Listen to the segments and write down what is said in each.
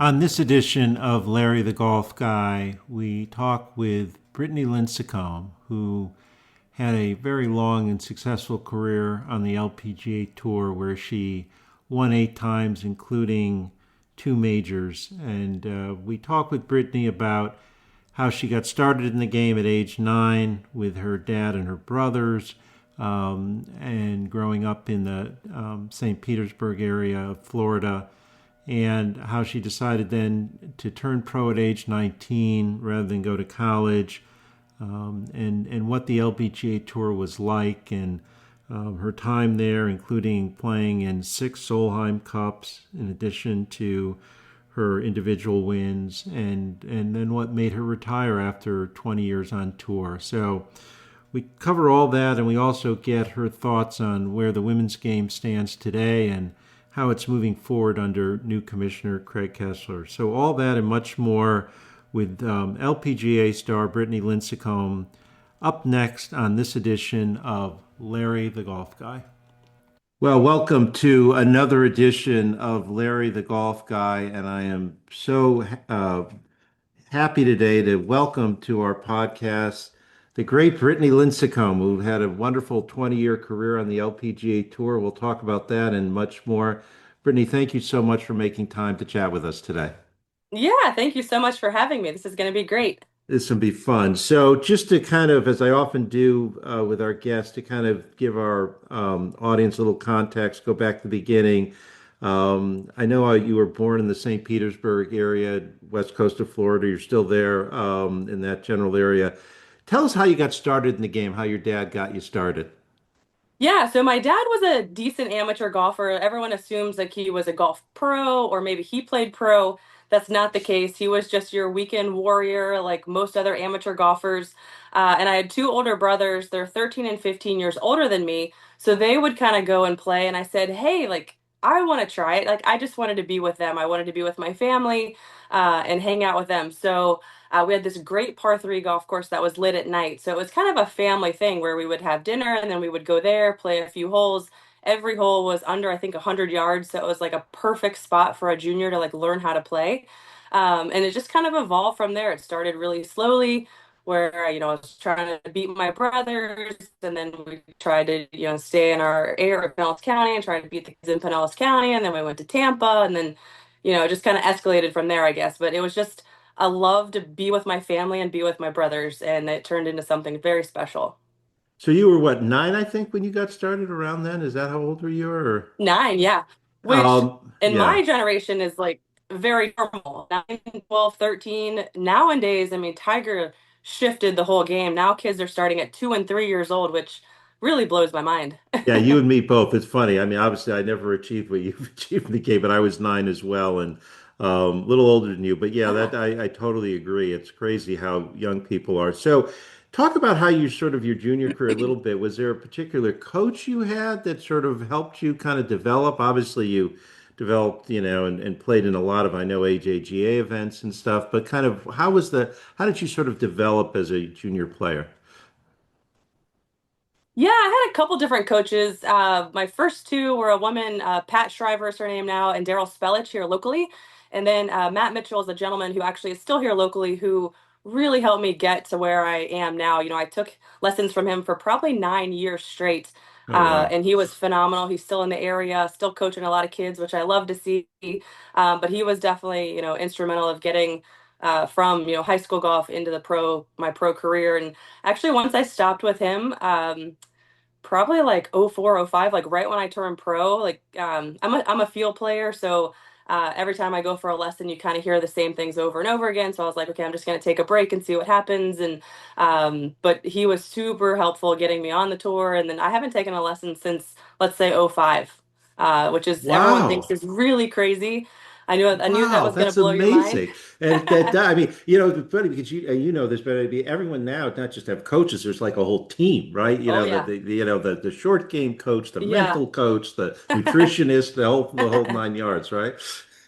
On this edition of Larry the Golf Guy, we talk with Brittany Lincicome, who had a very long and successful career on the LPGA Tour where she won 8 times, including two majors. And we talk with Brittany about how she got started in the game at age 9 with her dad and her brothers, and growing up in the St. Petersburg area of Florida, and how she decided then to turn pro at age 19 rather than go to college, and what the LPGA Tour was like, and her time there, including playing in 6 Solheim Cups in addition to her individual wins, and then what made her retire after 20 years on tour. So we cover all that, and we also get her thoughts on where the women's game stands today and how it's moving forward under new commissioner Craig Kessler. So all that and much more with LPGA star Brittany Lincicome up next on this edition of Larry the Golf Guy. Well, welcome to another edition of Larry the Golf Guy, and I am so happy today to welcome to our podcast the great Brittany Lincicome, who had a wonderful 20-year career on the LPGA Tour. We'll talk about that and much more. Brittany, thank you so much for making time to chat with us today. Yeah, thank you so much for having me. This is going to be great. This will be fun. So, just to kind of, as I often do with our guests, to kind of give our audience a little context, go back to the beginning. I know you were born in the St. Petersburg area, west coast of Florida. You're still there in that general area. Tell us how you got started in the game, how your dad got you started. Yeah, so my dad was a decent amateur golfer. Everyone assumes like he was a golf pro or maybe he played pro. That's not the case. He was just your weekend warrior, like most other amateur golfers. And I had two older brothers. They're 13 and 15 years older than me. So they would kind of go and play. And I said, hey, like, I want to try it. Like, I just wanted to be with them. I wanted to be with my family and hang out with them. So we had this great par 3 golf course that was lit at night. So it was kind of a family thing where we would have dinner and then we would go there, play a few holes. Every hole was under, I think, 100 yards. So it was like a perfect spot for a junior to like learn how to play. And it just kind of evolved from there. It started really slowly where, I was trying to beat my brothers, and then we tried to, stay in our area of Pinellas County and try to beat the kids in Pinellas County. And then we went to Tampa, and then, it just kind of escalated from there, I guess. But it was just I love to be with my family and be with my brothers, and it turned into something very special. So you were what, 9, I think, when you got started around then? Is that how old were you? Or 9, yeah, which in yeah. my generation is like very normal. 9, 12, 13. Nowadays, I mean, Tiger shifted the whole game. Now kids are starting at 2 and 3 years old, which really blows my mind. Yeah, you and me both. It's funny. I mean, obviously, I never achieved what you've achieved in the game, but I was 9 as well, and a little older than you. But yeah, that I totally agree. It's crazy how young people are. So, talk about how you sort of your junior career a little bit. Was there a particular coach you had that sort of helped you kind of develop? Obviously, you developed, and played in a lot of, I know, AJGA events and stuff. But kind of how did you sort of develop as a junior player? Yeah, I had a couple different coaches. My first two were a woman, Pat Shriver is her name now, and Daryl Spellich here locally. And then Matt Mitchell is a gentleman who actually is still here locally who really helped me get to where I am now. I took lessons from him for probably 9 years straight. Oh, wow. And he was phenomenal. He's still in the area, still coaching a lot of kids, which I love to see. But he was definitely, instrumental of getting from, high school golf into my pro career. And actually, once I stopped with him, probably like oh 04, oh 05, like right when I turned pro, like I'm a field player, so every time I go for a lesson, you kind of hear the same things over and over again. So I was like, okay, I'm just gonna take a break and see what happens. And but he was super helpful getting me on the tour, and then I haven't taken a lesson since let's say oh 05, which is everyone thinks Wow. is really crazy. I knew that Wow, was gonna that's blow your mind. amazing. And I mean, it's funny because you know this, but everyone now not just have coaches. There's like a whole team, right? Oh yeah, The short game coach, the yeah. mental coach, the nutritionist, the whole 9 yards, right?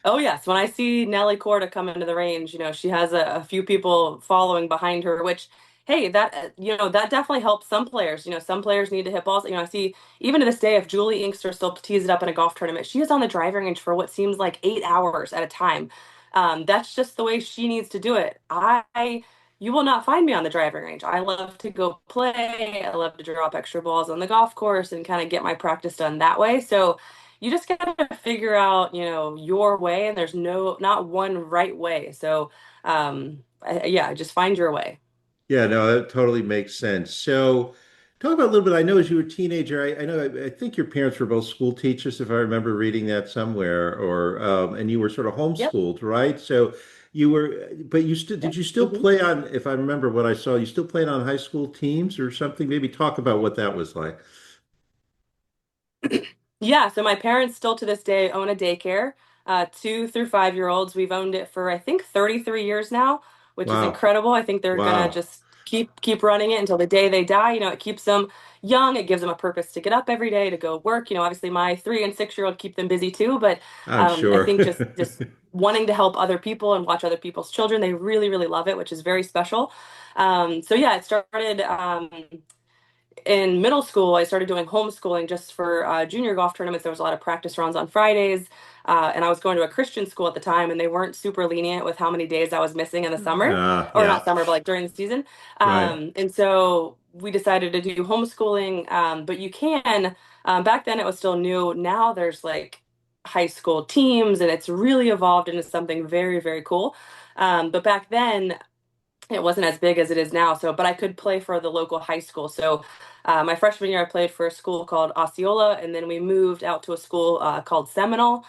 Oh yes, when I see Nelly Korda come into the range, she has a few people following behind her, which, hey, that that definitely helps some players. Some players need to hit balls. I see even to this day, if Julie Inkster still tees it up in a golf tournament, she is on the driving range for what seems like 8 hours at a time. That's just the way she needs to do it. You will not find me on the driving range. I love to go play. I love to drop extra balls on the golf course and kind of get my practice done that way. So you just gotta figure out, your way, and there's not one right way. So, yeah, just find your way. Yeah, no, that totally makes sense. So, talk about a little bit. I know as you were a teenager, I know I think your parents were both school teachers, if I remember reading that somewhere, or and you were sort of Yep. homeschooled, right? So you were, but you still did Yep. you still Mhm. play on? If I remember what I saw, you still played on high school teams or something? Maybe talk about what that was like. Yeah, so my parents still to this day own a daycare, 2 through 5 year olds. We've owned it for I think 33 years now, which is Wow, incredible. I think they're gonna wow, just keep running it until the day they die. It keeps them young. It gives them a purpose to get up every day to go work. Obviously my 3 and 6 year old keep them busy too, but I'm I sure. think just wanting to help other people and watch other people's children, they really, really love it, which is very special. So yeah, it started. In middle school, I started doing homeschooling just for junior golf tournaments. There was a lot of practice runs on Fridays, and I was going to a Christian school at the time, and they weren't super lenient with how many days I was missing in the summer, or not Yeah, summer, but like during the season. right. And so we decided to do homeschooling, but you can. Back then, it was still new. Now there's like high school teams, and it's really evolved into something very, very cool. But back then, it wasn't as big as it is now. So, but I could play for the local high school. So, my freshman year, I played for a school called Osceola, and then we moved out to a school called Seminole,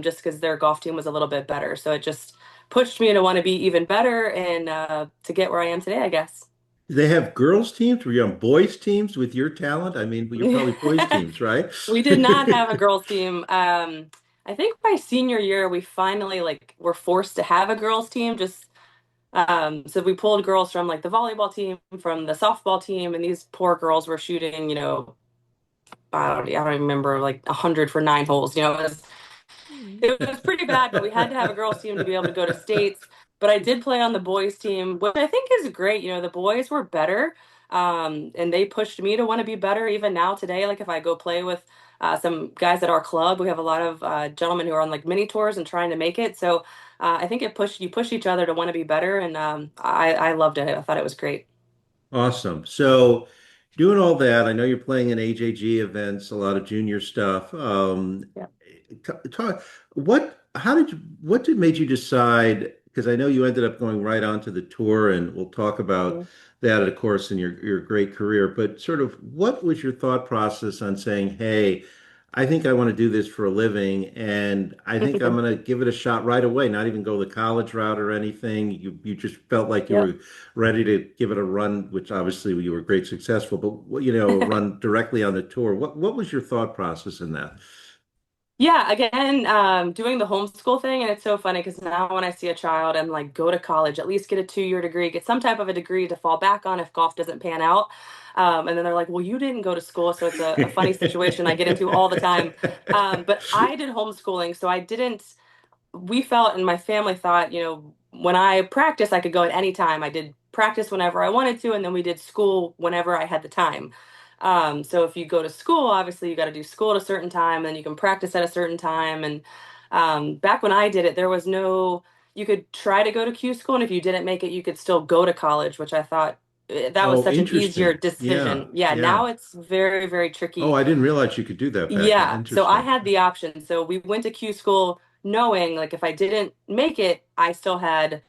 just because their golf team was a little bit better. So it just pushed me to want to be even better and to get where I am today, I guess. Do they have girls teams? Were you on boys teams with your talent? I mean, you're probably boys teams, right? We did not have a girls team. I think my senior year, we finally like were forced to have a girls team. So we pulled girls from like the volleyball team, from the softball team, and these poor girls were shooting, I don't even remember, like 100 for 9 holes. It was pretty bad, but we had to have a girls team to be able to go to states. But I did play on the boys team, which I think is great. The boys were better, and they pushed me to want to be better. Even now today, like if I go play with some guys at our club, we have a lot of gentlemen who are on like mini tours and trying to make it. So I think you push each other to want to be better, and I loved it. I thought it was great. Awesome. So, doing all that, I know you're playing in AJG events, a lot of junior stuff. Yeah. Talk, what did made you decide? Because I know you ended up going right onto the tour, and we'll talk about Mhm. that, of course, in your great career. But sort of, what was your thought process on saying, "Hey, I think I want to do this for a living, and I think I'm going to give it a shot right away, not even go the college route or anything." You just felt like you Yep. were ready to give it a run, which obviously you were great successful, but run directly on the tour. What was your thought process in that? Yeah, again, doing the homeschool thing, and it's so funny because now when I see a child, I'm like, go to college, at least get a 2 year degree, get some type of a degree to fall back on if golf doesn't pan out. And then they're like, well, you didn't go to school, so it's a funny situation I get into all the time. But I did homeschooling, so I didn't. We felt, and my family thought, when I practiced, I could go at any time. I did practice whenever I wanted to, and then we did school whenever I had the time. So if you go to school, obviously you got to do school at a certain time, and then you can practice at a certain time. And back when I did it, there was no, you could try to go to Q school, and if you didn't make it, you could still go to college, which I thought that was Oh, such an easier interesting. Yeah, decision. Yeah, yeah. now it's very, very Oh, tricky. I didn't realize you could do that back then. Yeah, so I Interesting. had the option. So we went to Q school knowing like if I didn't make it, I still had,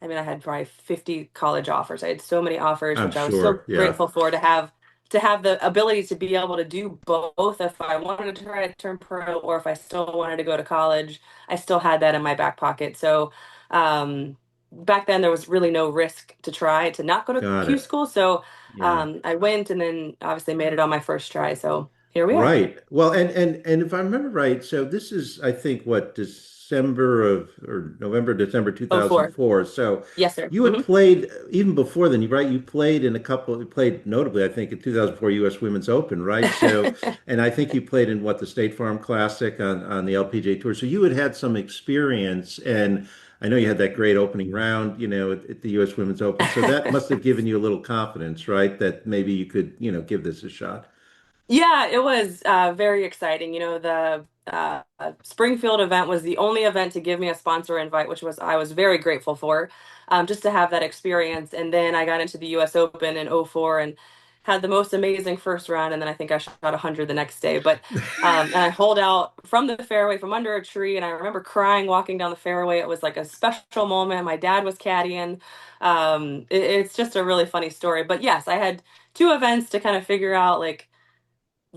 I mean, I had probably 50 college offers. I had so many offers, I'm which I was so sure. Yeah. grateful for to have the ability to be able to do both if I wanted to try to turn pro or if I still wanted to go to college. I still had that in my back pocket. So back then there was really no risk to try to not go to Got Q it. school. So Yeah. I went and then obviously made it on my first try. So here we are. Right. Well, and if I remember right, so this is, I think, what, December of or November, December Oh, four. 2004. So Yes, sir. you had played even before then, right? You played in a couple, you played notably, I think, in 2004 U.S. Women's Open, right? So, and I think you played in what, the State Farm Classic on the LPGA Tour. So you had had some experience, and I know you had that great opening round, at the U.S. Women's Open. So that must have given you a little confidence, right? That maybe you could, give this a shot. Yeah, it was very exciting. The Springfield event was the only event to give me a sponsor invite, which was I was very grateful for, just to have that experience. And then I got into the U.S. Open in '04 and had the most amazing first round, and then I think I shot 100 the next day. But and I holed out from the fairway from under a tree, and I remember crying walking down the fairway. It was like a special moment. My dad was caddying. It's just a really funny story. But yes, I had two events to kind of figure out like,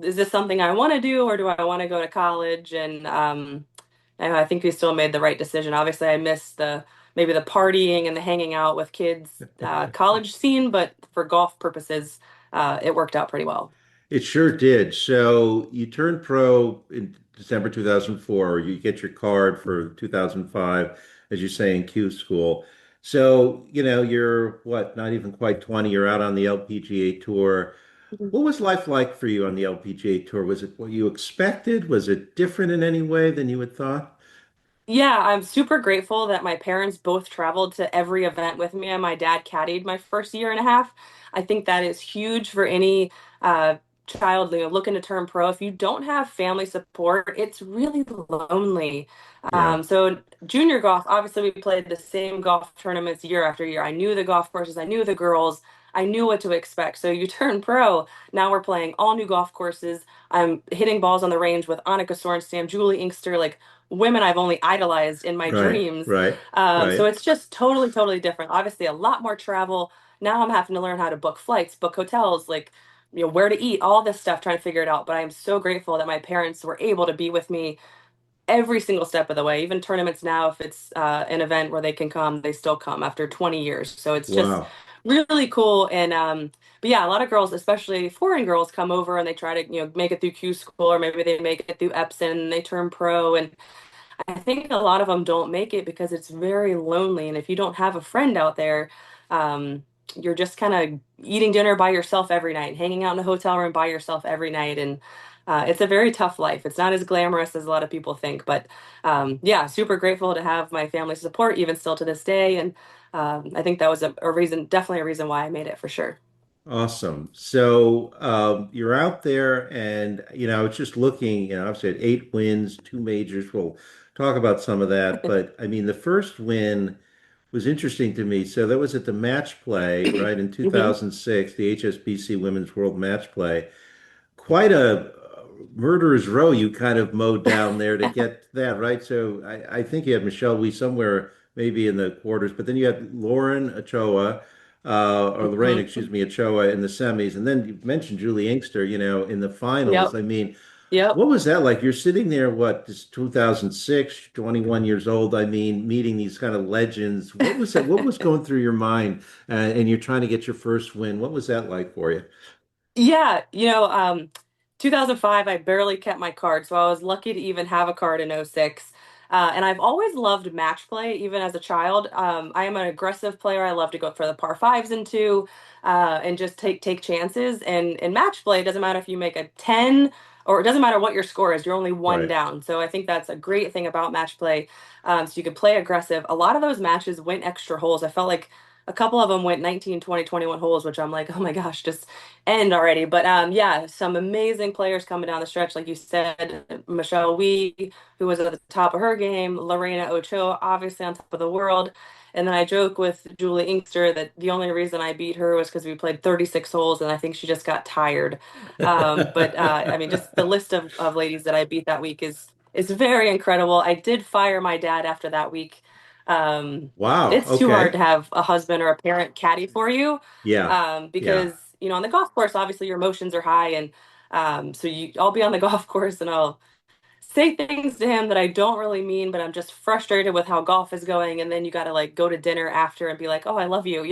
is this something I want to do or do I want to go to college? And I think we still made the right decision. Obviously, I missed the maybe the partying and the hanging out with kids college scene, but for golf purposes, it worked out pretty well. It sure did. So you turned pro in December 2004. You get your card for 2005, as you say, in Q school. So, you're what, not even quite 20. You're out on the LPGA tour. What was life like for you on the LPGA tour? Was it what you expected? Was it different in any way than you had thought? Yeah, I'm super grateful that my parents both traveled to every event with me, and my dad caddied my first year and a half. I think that is huge for any child, looking to turn pro. If you don't have family support, it's really lonely. Yeah, So junior golf, obviously we played the same golf tournaments year after year. I knew the golf courses, I knew the girls, I knew what to expect. So you turn pro, now we're playing all new golf courses. I'm hitting balls on the range with Annika Sorenstam, Julie Inkster, like women I've only idolized in my right, dreams. right, So right. it's just totally, totally different. Obviously, a lot more travel. Now I'm having to learn how to book flights, book hotels, like, where to eat, all this stuff, trying to figure it out. But I'm so grateful that my parents were able to be with me every single step of the way. Even tournaments now, if it's an event where they can come, they still come after 20 years. So it's just Wow. really cool. And but yeah, a lot of girls, especially foreign girls, come over and they try to make it through Q school, or maybe they make it through Epson and they turn pro. And I think a lot of them don't make it because it's very lonely. And if you don't have a friend out there, you're just kind of eating dinner by yourself every night, hanging out in a hotel room by yourself every night. And it's a very tough life. It's not as glamorous as a lot of people think. But yeah, super grateful to have my family support, even still to this day. And I think that was a reason, definitely a reason why I made it for sure. Awesome. So you're out there, and I was just looking. I've said 8 wins, 2 majors. We'll talk about some of that, but I mean, the first win was interesting to me. So that was at the match play, right, in Hmm. 2006, the HSBC Women's World Match Play. Quite a murderer's row you kind of mowed down there to get that, right? So I think you had Michelle Wie somewhere maybe in the quarters, but then you had Lauren Ochoa, or Lorraine, Hmm. excuse me, Ochoa in the semis. And then you mentioned Julie Inkster, in the finals. Yep. I mean, Yep. what was that like? You're sitting there, what, this 2006, 21 years old. I mean, meeting these kind of legends. What was that? What was going through your mind? And you're trying to get your first win. What was that like for you? Yeah, 2005, I barely kept my card, so I was lucky to even have a card in '06. And I've always loved match play, even as a child. I am an aggressive player. I love to go for the par fives and two, and just take chances. And in match play, it doesn't matter if you make a 10 or it doesn't matter what your score is, you're only one Right. down. So I think that's a great thing about match play. So you can play aggressive. A lot of those matches went extra holes. I felt like a couple of them went 19, 20, 21 holes, which I'm like, oh my gosh, just end already. But yeah, some amazing players coming down the stretch, like you said, Michelle Wie, who was at the top of her game, Lorena Ochoa, obviously on top of the world. And then I joke with Julie Inkster that the only reason I beat her was because we played 36 holes, and I think she just got tired. But I mean, just the list of ladies that I beat that week is very incredible. I did fire my dad after that week. Um, Wow. it's too hard Okay. to have a husband or a parent caddy for you, Yeah. Yeah. because on the golf course, obviously your emotions are high, and so I'll be on the golf course and I'll say things to him that I don't really mean, but I'm just frustrated with how golf is going, and then you got to like go to dinner after and be like, "Oh, I love you."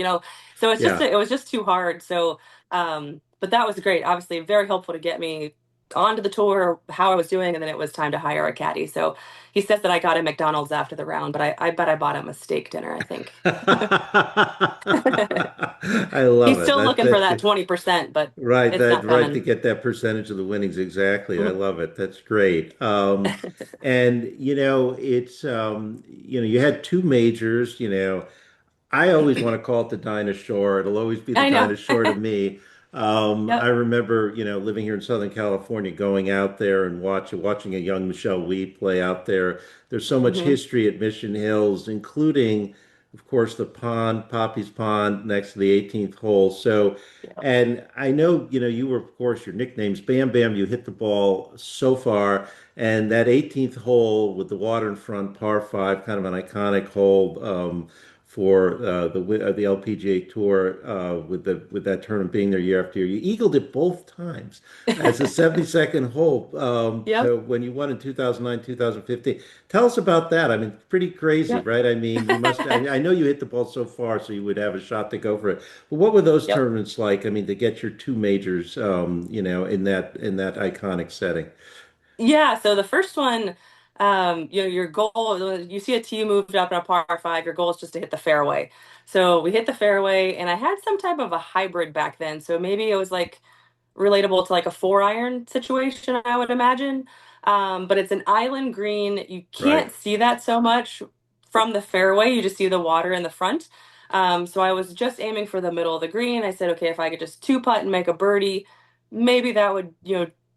So Yeah. it was just too hard. So, but that was great. Obviously, very helpful to get me onto the tour, how I was doing, and then it was time to hire a caddy. So he says that I got him McDonald's after the round, but I bet I bought him a steak dinner, I think. I love He's it. still That looking for that that 20%, but right, it's that not right to coming. get that percentage of the winnings exactly. I love it. That's great. And it's you had 2 majors. I always want to call it the Dinah Shore. It'll always be the I know. Dinah Shore to me. I Yep. remember, living here in Southern California, going out there and watching a young Michelle Weed play out there. There's so much Hmm. history at Mission Hills, including, of course, the pond, Poppy's Pond, next to the 18th hole. So, Yep. and I know, you were, of course, your nickname's Bam Bam. You hit the ball so far, and that 18th hole with the water in front, par five, kind of an iconic hole. For the LPGA Tour with that tournament being there year after year. You eagled it both times as the 72nd hole Yep. to when you won in 2009, 2015. Tell us about that. I mean, pretty crazy, Yep. right? I mean, I know you hit the ball so far, so you would have a shot to go for it. But what were those Yep. tournaments like? I mean, to get your two majors, in that iconic setting. Yeah, so the first one, your goal, you see a tee moved up in a par five, your goal is just to hit the fairway. So we hit the fairway, and I had some type of a hybrid back then. So maybe it was like relatable to like a 4 iron situation, I would imagine. But it's an island green. You Right. can't see that so much from the fairway. You just see the water in the front. So I was just aiming for the middle of the green. I said, okay, if I could just two putt and make a birdie, maybe that would,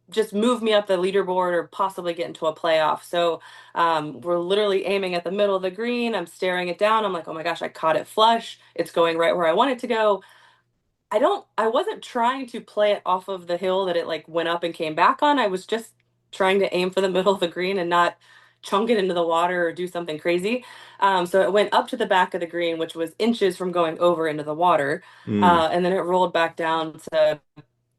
just move me up the leaderboard or possibly get into a playoff. So we're literally aiming at the middle of the green. I'm staring it down. I'm like, oh my gosh, I caught it flush. It's going right where I want it to go. I wasn't trying to play it off of the hill that it like went up and came back on. I was just trying to aim for the middle of the green and not chunk it into the water or do something crazy. So it went up to the back of the green, which was inches from going over into the water. Mm. And then it rolled back down to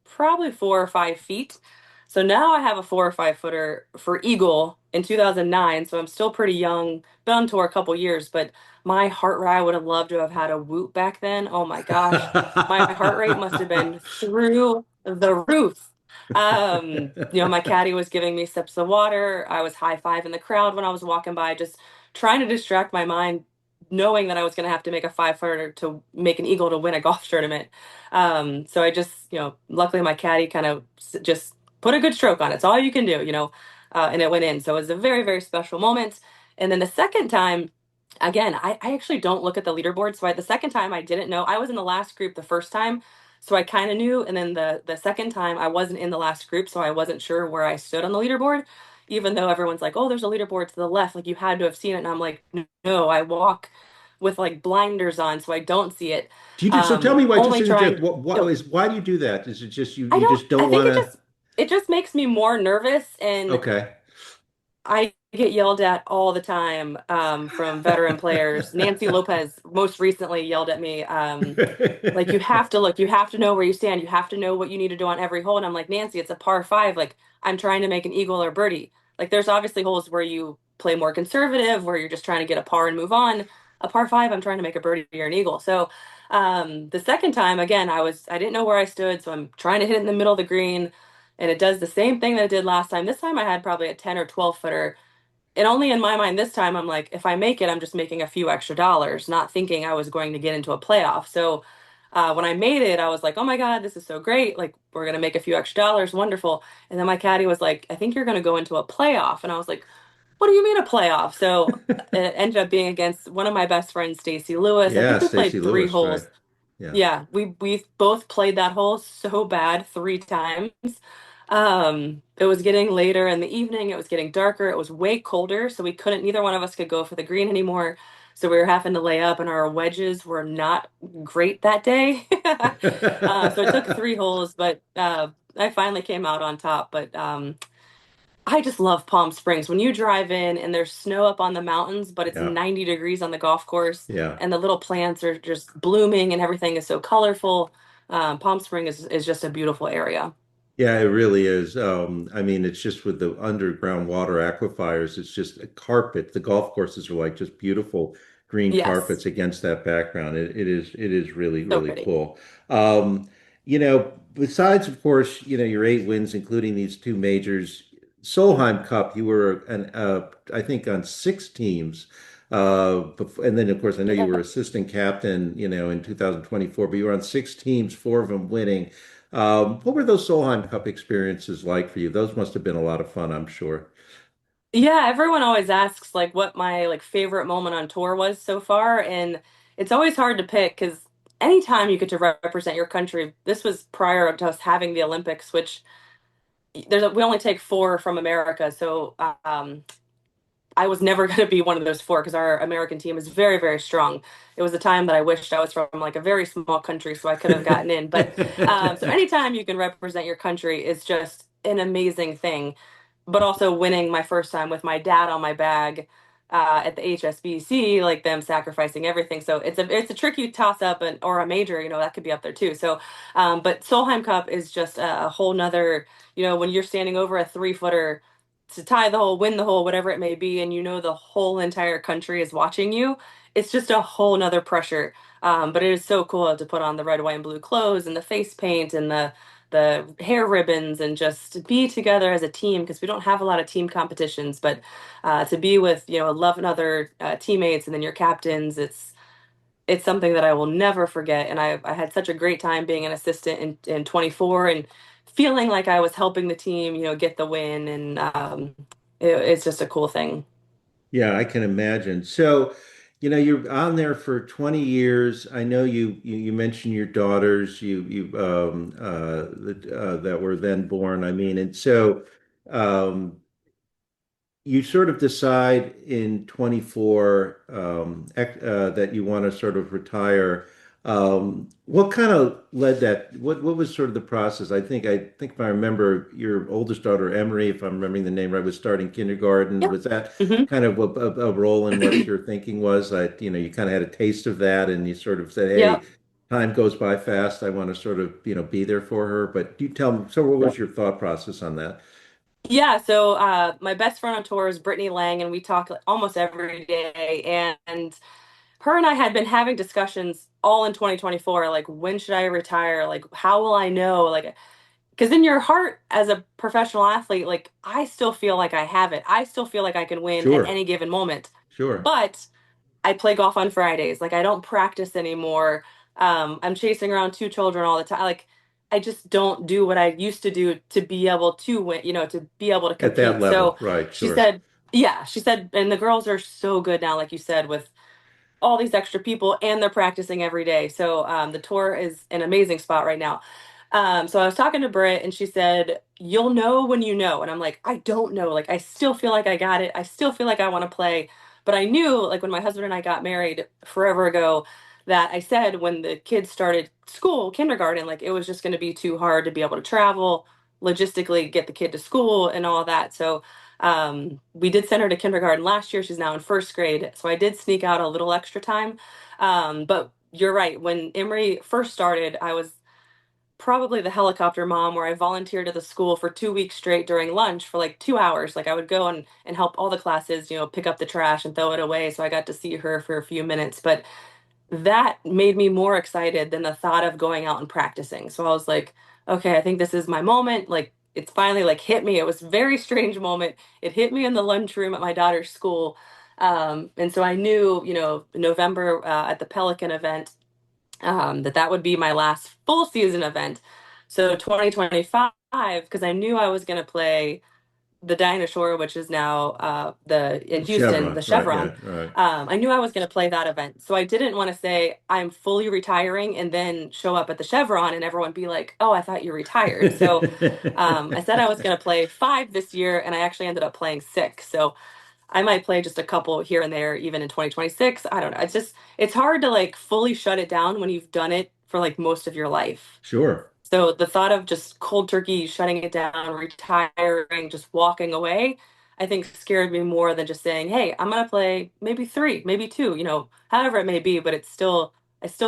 probably 4 or 5 feet. So now I have a 4 or 5 footer for Eagle in 2009. So I'm still pretty young, been on tour a couple years, but my heart rate, I would have loved to have had a whoop back then. Oh my gosh. My heart rate must have been through the roof. My caddy was giving me sips of water. I was high-fiving the crowd when I was walking by, just trying to distract my mind, knowing that I was going to have to make a 5 footer to make an eagle to win a golf tournament. So I just, luckily my caddy kind of just put a good stroke on it. It's all you can do, and it went in. So it was a very, very special moment. And then the second time, again, I actually don't look at the leaderboard. So the second time I didn't know. I was in the last group the first time. So I kind of knew. And then the second time I wasn't in the last group. So I wasn't sure where I stood on the leaderboard, even though everyone's like, oh, there's a leaderboard to the left. Like you had to have seen it. And I'm like, no, I walk with like blinders on. So I don't see it. So tell me why, just Only interject, trying. why do you do that? Is it just I you don't, just I don't think want it to? just makes me more nervous, and Okay. I get yelled at all the time from veteran players. Nancy Lopez most recently yelled at me, like you have to look, you have to know where you stand, you have to know what you need to do on every hole. And I'm like, Nancy, it's a par five. Like I'm trying to make an eagle or birdie. Like there's obviously holes where you play more conservative, where you're just trying to get a par and move on. A par five, I'm trying to make a birdie or an eagle. So the second time, again, I didn't know where I stood, so I'm trying to hit it in the middle of the green, and it does the same thing that it did last time. This time I had probably a 10 or 12 footer, and only in my mind this time I'm like, if I make it, I'm just making a few extra dollars, not thinking I was going to get into a playoff. So when I made it, I was like, oh my God, this is so great. Like, we're going to make a few extra dollars. Wonderful. And then my caddy was like, I think you're going to go into a playoff. And I was like, what do you mean a playoff? So it ended up being against one of my best friends, Stacy Lewis. I Yeah, think we Stacey played three Lewis, right? holes. Yeah. Yeah, we both played that hole so bad 3 times. It was getting later in the evening, it was getting darker, it was way colder, so we couldn't, neither one of us could go for the green anymore. So we were having to lay up, and our wedges were not great that day. So it took 3 holes, but I finally came out on top. But I just love Palm Springs. When you drive in and there's snow up on the mountains, but it's Yeah. 90 degrees on the golf course, Yeah. and the little plants are just blooming and everything is so colorful. Palm Springs is just a beautiful area. Yeah, it really is. I mean, it's just with the underground water aquifers, it's just a carpet. The golf courses are like just beautiful green Yes, carpets against that background. It is really, so really pretty. cool. Besides, of course, your 8 wins, including these two majors, Solheim Cup, you were I think on 6 teams. And then, of course, I know you were Yeah. assistant captain, in 2024, but you were on 6 teams, four of them winning. What were those Solheim Cup experiences like for you? Those must have been a lot of fun, I'm sure. Yeah, everyone always asks like what my like favorite moment on tour was so far, and it's always hard to pick because anytime you get to represent your country, this was prior to us having the Olympics, which we only take four from America. So I was never going to be one of those four because our American team is very, very strong. It was a time that I wished I was from like a very small country so I could have gotten in. But so anytime you can represent your country is just an amazing thing. But also winning my first time with my dad on my bag at the HSBC, like them sacrificing everything. So it's a tricky toss up and or a major, that could be up there too. So, but Solheim Cup is just a whole nother, when you're standing over a 3 footer to tie the hole, win the hole, whatever it may be, and the whole entire country is watching you, it's just a whole nother pressure. But it is so cool to put on the red, white, and blue clothes and the face paint and the hair ribbons and just be together as a team because we don't have a lot of team competitions. But to be with 11 other teammates and then your captains, it's something that I will never forget. And I had such a great time being an assistant in 24 and feeling like I was helping the team, get the win. And it's just a cool thing. Yeah, I can imagine. So, you're on there for 20 years. I know you mentioned your daughters, that were then born. I mean, and so um, you sort of decide in 24 that you want to sort of retire. What kind of led that? What was sort of the process? I think if I remember, your oldest daughter, Emery, if I'm remembering the name right, was starting kindergarten. Yep. Was that Hmm. kind of a role in what your thinking was? That you kind of had a taste of that, and you sort of said, "Hey, Yep. time goes by fast. I want to sort of be there for her." But you tell me. So, what was your thought process on that? Yeah, so my best friend on tour is Brittany Lang, and we talk like, almost every day. And her and I had been having discussions all in 2024, like when should I retire? Like how will I know? Like because in your heart as a professional athlete, like I still feel like I have it. I still feel like I can win at Sure, any given moment. sure. But I play golf on Fridays. Like I don't practice anymore. I'm chasing around two children all the time. Like I just don't do what I used to do to be able to win, to be able to At that compete. level, So right, she sure. said, yeah, she said, and the girls are so good now, like you said, with all these extra people and they're practicing every day. So the tour is an amazing spot right now. So I was talking to Britt and she said, "You'll know when you know." And I'm like, "I don't know. Like, I still feel like I got it. I still feel like I want to play." But I knew, like, when my husband and I got married forever ago, that I said when the kids started school, kindergarten, like, it was just going to be too hard to be able to travel, logistically get the kid to school and all that. So we did send her to kindergarten last year. She's now in first grade. So I did sneak out a little extra time. But you're right. When Emory first started, I was probably the helicopter mom where I volunteered at the school for 2 weeks straight during lunch for like 2 hours. Like I would go and help all the classes, pick up the trash and throw it away. So I got to see her for a few minutes. But that made me more excited than the thought of going out and practicing. So I was like, okay, I think this is my moment. Like it's finally like hit me. It was a very strange moment. It hit me in the lunchroom at my daughter's school. And so I knew, November at the Pelican event, that would be my last full season event. So 2025, because I knew I was going to play the Dinosaur, which is now in Houston, Chevron, the right, Chevron. yeah, right. I knew I was going to play that event, so I didn't want to say I'm fully retiring and then show up at the Chevron and everyone be like, "Oh, I thought you retired." So I said I was going to play 5 this year, and I actually ended up playing 6. So I might play just a couple here and there, even in 2026. I don't know. It's hard to like fully shut it down when you've done it for like most of your life. Sure. So the thought of just cold turkey shutting it down, retiring, just walking away, I think scared me more than just saying, "Hey, I'm gonna play maybe 3, maybe 2, however it may be." But I still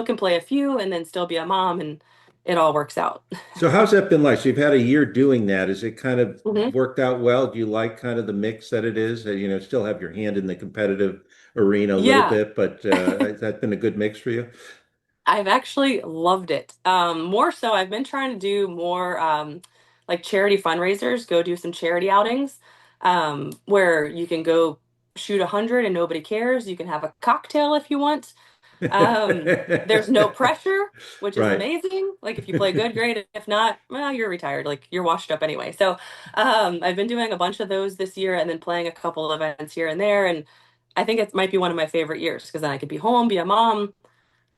can play a few and then still be a mom, and it all works out. So how's that been like? So you've had a year doing that. Has it kind of Hmm. worked out well? Do you like kind of the mix that it is? Still have your hand in the competitive arena a little Yeah. bit, but has that been a good mix for you? I've actually loved it. More so, I've been trying to do more like charity fundraisers, go do some charity outings where you can go shoot 100 and nobody cares. You can have a cocktail if you want. There's no pressure, which is Right. amazing. Like if you play good, great. If not, well, you're retired. Like you're washed up anyway. So I've been doing a bunch of those this year and then playing a couple events here and there. And I think it might be one of my favorite years because then I could be home, be a mom,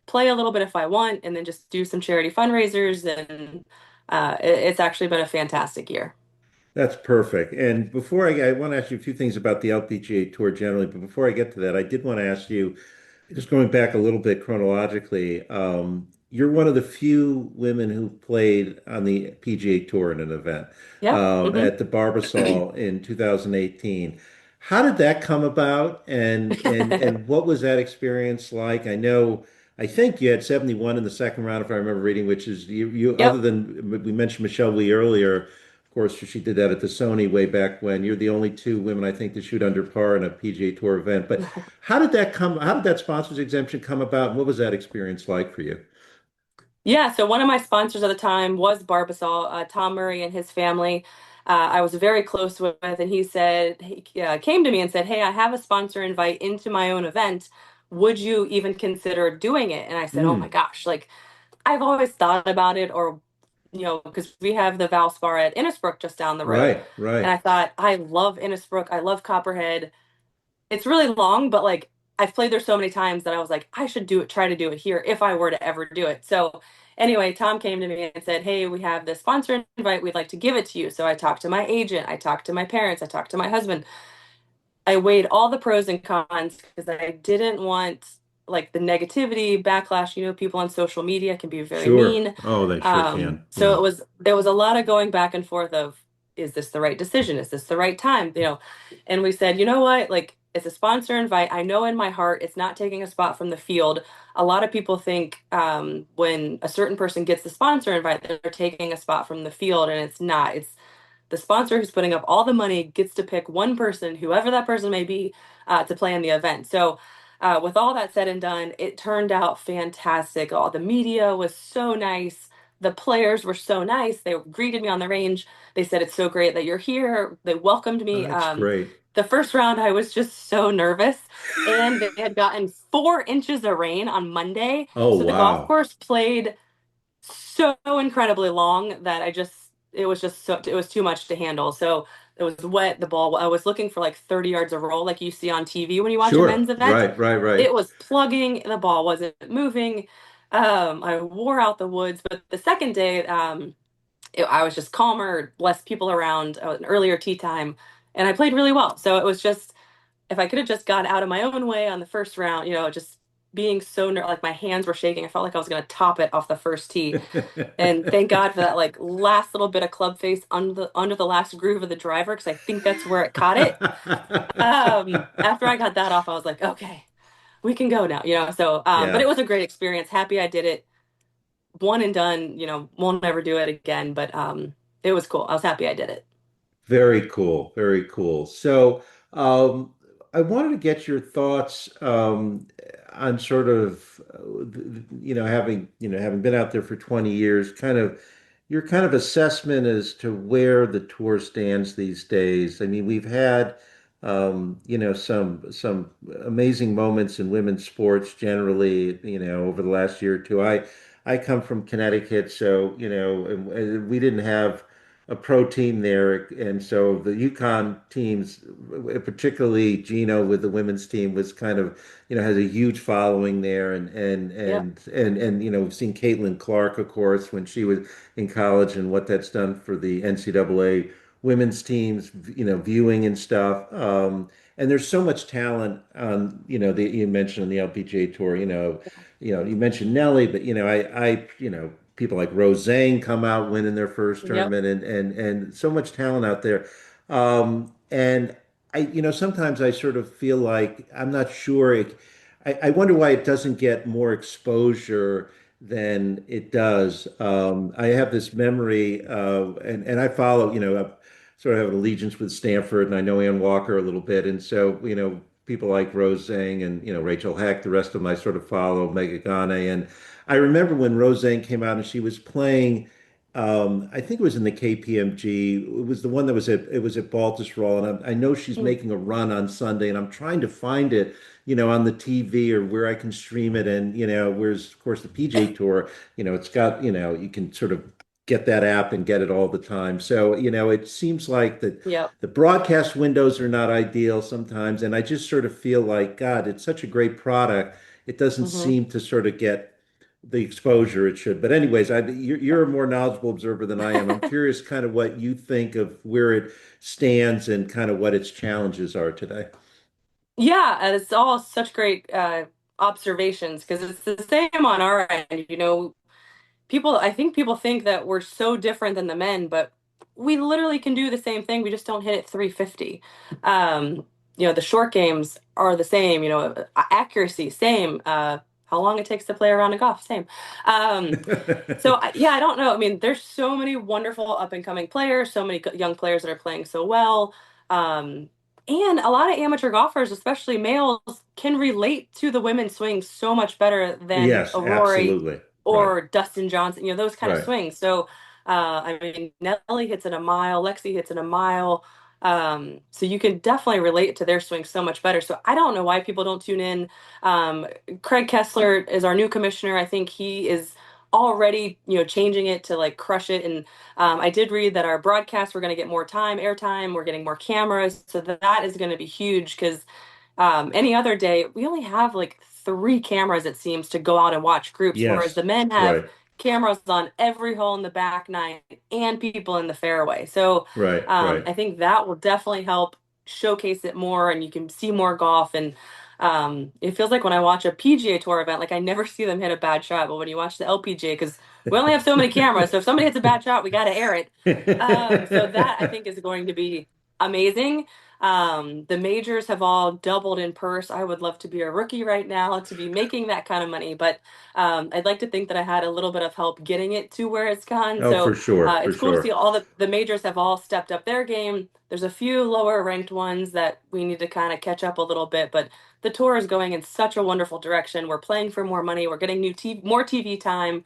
play a little bit if I want, and then just do some charity fundraisers. And it's actually been a fantastic year. That's perfect. And I want to ask you a few things about the LPGA Tour generally, but before I get to that, I did want to ask you, just going back a little bit chronologically, you're one of the few women who played on the PGA Tour in an event Yep. at the Barbasol in 2018. How did that come about, and what was that experience like? I think you had 71 in the second round, if I remember reading, which is you other Yep. than we mentioned Michelle Lee earlier. Of course, she did that at the Sony way back when. You're the only two women, I think, to shoot under par in a PGA Tour event. But how did that sponsors exemption come about? And what was that experience like for you? Yeah, so one of my sponsors at the time was Barbasol, Tom Murray and his family. I was very close with, and he came to me and said, "Hey, I have a sponsor invite into my own event. Would you even consider doing it?" And I said, "Oh my Hmm. gosh, like I've always thought about it, or because we have the Valspar at Innisbrook just down the road, Right, and right. I thought I love Innisbrook, I love Copperhead. It's really long, but like I've played there so many times that I was like, I should try to do it here if I were to ever do it." So anyway, Tom came to me and said, "Hey, we have this sponsor invite. We'd like to give it to you." So I talked to my agent, I talked to my parents, I talked to my husband. I weighed all the pros and cons because I didn't want like the negativity, backlash. People on social media can be very Sure. mean. Oh, they sure can. So Yeah. it was a lot of going back and forth of, is this the right decision? Is this the right time? And we said, you know what? Like it's a sponsor invite. I know in my heart it's not taking a spot from the field. A lot of people think when a certain person gets the sponsor invite, they're taking a spot from the field, and it's not. It's the sponsor who's putting up all the money gets to pick one person, whoever that person may be, to play in the event. So, with all that said and done, it turned out fantastic. All the media was so nice. The players were so nice. They greeted me on the range. They said, "It's so great that you're here." They welcomed me. That's great. The first round, I was just so nervous. And they had gotten 4 inches of rain on Monday. Oh, So the golf wow. course played so incredibly long that it was too much to handle. So it was wet. The ball, I was looking for like 30 yards of roll like you see on TV when you watch a men's Sure. event. Right, right, right. It was plugging, the ball wasn't moving. I wore out the woods, but the second day, I was just calmer, less people around, an earlier tee time, and I played really well. So it was just, if I could have just got out of my own way on the first round, just being so like my hands were shaking. I felt like I was going to top it off the first tee. And thank God for that like last little bit of club face under the last groove of the driver, because I think that's where it caught it. After I got that off, I was like, okay, we can go now. So but it Yeah. was a great experience. Happy I did it. One and done. Won't ever do it again. But it was cool. I was happy I did it. Very cool. Very cool. So, I wanted to get your thoughts on sort of, having been out there for 20 years, your kind of assessment as to where the tour stands these days. I mean, we've had, some amazing moments in women's sports generally, over the last year or two. I come from Connecticut, so, and we didn't have a pro team there, and so the Yukon teams, particularly Gino with the women's team, was kind of, has a huge following there, Yep. and we've seen Caitlin Clark, of course, when she was in college, and what that's done for the NCAA women's teams, viewing and stuff. And there's so much talent on, you mentioned on the LPGA tour, you mentioned Nelly, but people like Rose Zhang come out winning their first Yep. tournament, and so much talent out there. And sometimes I sort of feel like I'm not sure. I wonder why it doesn't get more exposure than it does. I have this memory and I follow, I sort of have an allegiance with Stanford, and I know Ann Walker a little bit. And so, people like Rose Zhang and, Rachel Heck, the rest of them I sort of follow, Mega Gane. And I remember when Rose Zhang came out and she was playing, I think it was in the KPMG. It was the one it was at Baltusrol. And I know she's Mm. making a run on Sunday, and I'm trying to find it, on the TV or where I can stream it. And, whereas, of course, the PJ Tour, it's got, you can sort of get that app and get it all the time. So, it seems like that Yep. the broadcast windows are not ideal sometimes. And I just sort of feel like, God, it's such a great product. It doesn't Hmm. seem to sort of get the exposure it should. But anyways, you're a more knowledgeable observer than I am. I'm curious kind of what you think of where it stands and kind of what its challenges are today. Yeah, and it's all such great observations because it's the same on our end. I think people think that we're so different than the men, but we literally can do the same thing. We just don't hit it 350. Um, the short games are the same, accuracy, same. How long it takes to play around a golf, same. Um, yeah, I don't know. I mean, there's so many wonderful up and coming players, so many young players that are playing so well. Um, and a lot of amateur golfers, especially males, can relate to the women's swing so much better than Yes, a Rory absolutely. Right, or Dustin Johnson, those kind of right. swings. So, I mean, Nelly hits in a mile, Lexi hits in a mile. So you can definitely relate to their swing so much better. So I don't know why people don't tune in. Um, Craig Kessler is our new commissioner. I think he is already, changing it to like crush it. And I did read that our broadcasts we're going to get more airtime. We're getting more cameras. So that is going to be huge because any other day, we only have like three cameras, it seems, to go out and watch groups, whereas Yes, the men have right, cameras on every hole in the back nine and people in the fairway. So right, right. I think that will definitely help showcase it more and you can see more golf. And it feels like when I watch a PGA Tour event, like I never see them hit a bad shot. But when you watch the LPGA, because we only have so many cameras, so if somebody hits a bad shot, we got to air it. So that I think is going to be amazing. The majors have all doubled in purse. I would love to be a rookie right now to be making that kind of money, but I'd like to think that I had a little bit of help getting it to where it's gone. Oh, for So sure, for it's cool to see sure. all the majors have all stepped up their game. There's a few lower ranked ones that we need to kind of catch up a little bit, but the tour is going in such a wonderful direction. We're playing for more money. We're getting more TV time.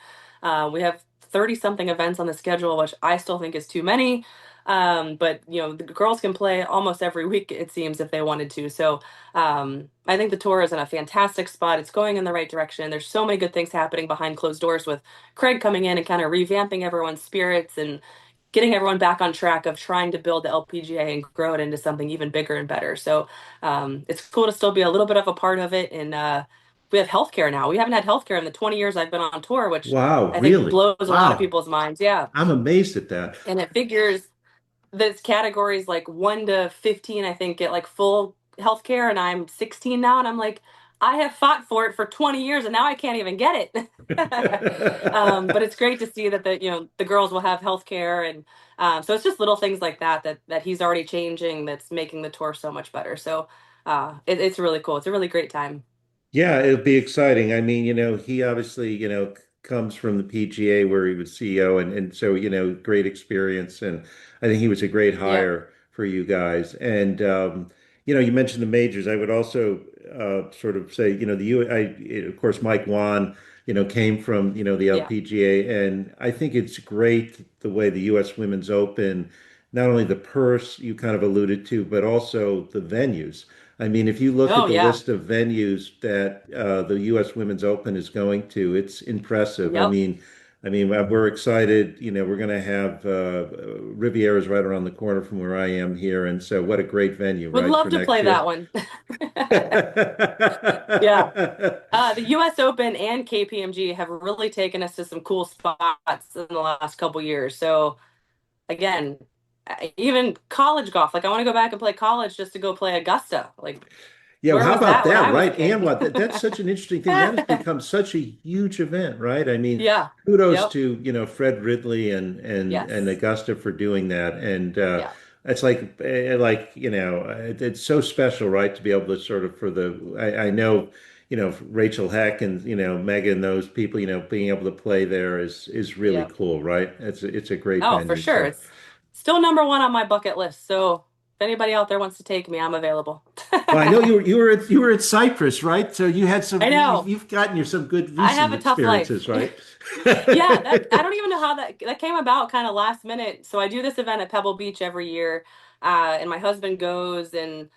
We have 30 something events on the schedule, which I still think is too many. But the girls can play almost every week, it seems, if they wanted to. So I think the tour is in a fantastic spot. It's going in the right direction. There's so many good things happening behind closed doors with Craig coming in and kind of revamping everyone's spirits and getting everyone back on track of trying to build the LPGA and grow it into something even bigger and better. So it's cool to still be a little bit of a part of it. And we have healthcare now. We haven't had healthcare in the 20 years I've been on tour, which Wow, I think really? blows a lot of Wow. people's minds. Yeah. I'm amazed at that. And it figures this categories like 1 to 15, I think, get like full health care, and I'm 16 now, and I'm like, I have fought for it for 20 years, and now I can't even get it. But it's great to see that the girls will have health care, and so it's just little things like that he's already changing that's making the tour so much better. So it's really cool. It's a really great time. Yeah, it'll be exciting. I mean, he obviously, comes from the PGA where he was CEO and so, great experience. And I think he was a great Yep. hire for you guys. And you mentioned the majors. I would also sort of say, of course, Mike Wan, came from, the Yeah. LPGA. And I think it's great the way the US Women's Open, not only the purse you kind of alluded to, but also the venues. I mean, if you look at Oh the yeah. list of venues that the U.S. Women's Open is going to, it's impressive. Yep. We're excited. We're going to have Riviera's right around the corner from where I am here, and so what a great venue, Would right, love for to next play that year. one. The US Open and KPMG have really taken us to some cool spots in the last couple years. So again, even college golf, like I want to go back and play college just to go play Augusta. Like Yeah, well, where how was about that when that, I was a right? And kid? what that's such an interesting thing. That has become such a huge event, right? I mean, Yeah. kudos Yep. to, Fred Ridley and Yes. Augusta for doing that. And Yeah. it's it's so special, right? To be able to sort of I know, Rachel Heck and, Megan, those people, being able to play there is really Yep. cool, right? It's a great Oh, for venue. sure. So. It's still number one on my bucket list. So if anybody out there wants to take me, I'm available. Well, I know you were at Cyprus, right? So you had I know. you've gotten you some good I recent have a tough life. experiences, right? Yeah, that I don't even know how that came about kind of last minute. So I do this event at Pebble Beach every year, and my husband goes, and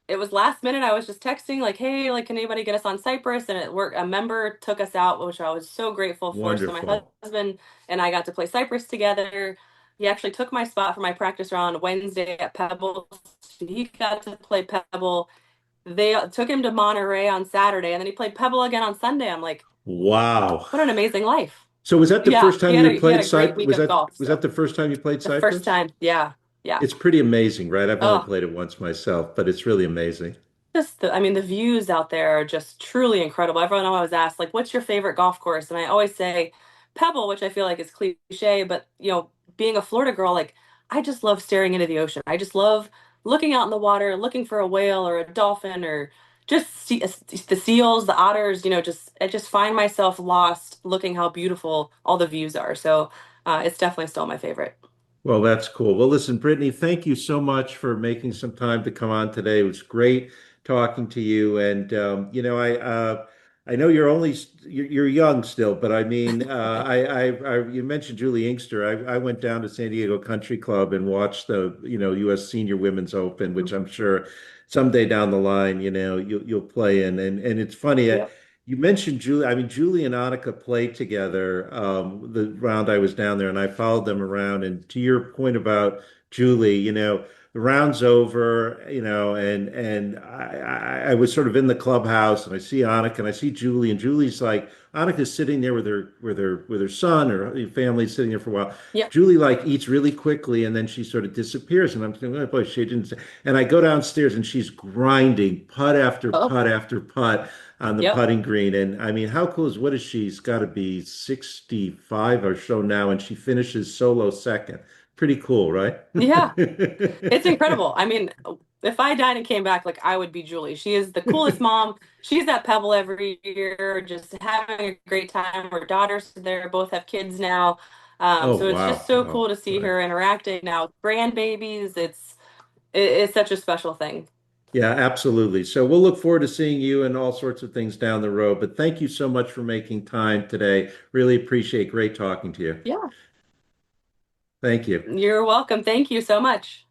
it was last minute. I was just texting like, "Hey, like, can anybody get us on Cyprus?" And it worked. A member took us out, which I was so grateful for. So my Wonderful. husband and I got to play Cyprus together. He actually took my spot for my practice round Wednesday at Pebble. So he got to play Pebble. they took him to Monterey on Saturday, and then he played Pebble again on Sunday. I'm like, Wow. what an amazing life. So was that the Yeah, first time you had he had played a great Cypress? week of golf. Was that So the first time you played the first Cypress? time, yeah, yeah. It's pretty amazing, right? I've only Oh, played it once myself, but it's really amazing. I mean, the views out there are just truly incredible. Everyone always asks, like, what's your favorite golf course? And I always say Pebble, which I feel like is cliche, but being a Florida girl, like, I just love staring into the ocean. I just love looking out in the water, looking for a whale or a dolphin or just the seals, the otters, I just find myself lost looking how beautiful all the views are. So it's definitely still my favorite. Well, that's cool. Well, listen, Brittany, thank you so much for making some time to come on today. It was great talking to you. And I know you're young still, but I mean, you mentioned Julie Inkster. I went down to San Diego Country Club and watched the U.S. Senior Women's Open, which I'm sure someday down the line, you'll play in. And it's funny. Yep. You mentioned Julie. I mean, Julie and Annika played together the round I was down there, and I followed them around. And to your point about Julie, the round's over, and I was sort of in the clubhouse, and I see Annika, and I see Julie, and Julie's like Annika's sitting there with her son or her family sitting there for a while. Yep. Julie like eats really quickly, and then she sort of disappears, and I'm thinking, oh boy, she didn't. And I go downstairs, and she's grinding putt after Oh, putt after putt on the yep. putting green. And I mean, how cool is what is she? She's got to be 65 or so now, and she finishes solo second. Pretty cool, right? Yeah. It's incredible. I mean, if I died and came back, like I would be Julie. She is the coolest mom. She's at Pebble every year, just having a great time. Her daughters are there, both have kids now. Oh, So it's just wow. so Oh, cool to see right. her interacting now with grandbabies. It's such a special thing. Yeah, absolutely. So we'll look forward to seeing you and all sorts of things down the road. But thank you so much for making time today. Really appreciate great talking to you. Yeah. Thank you. You're welcome. Thank you so much.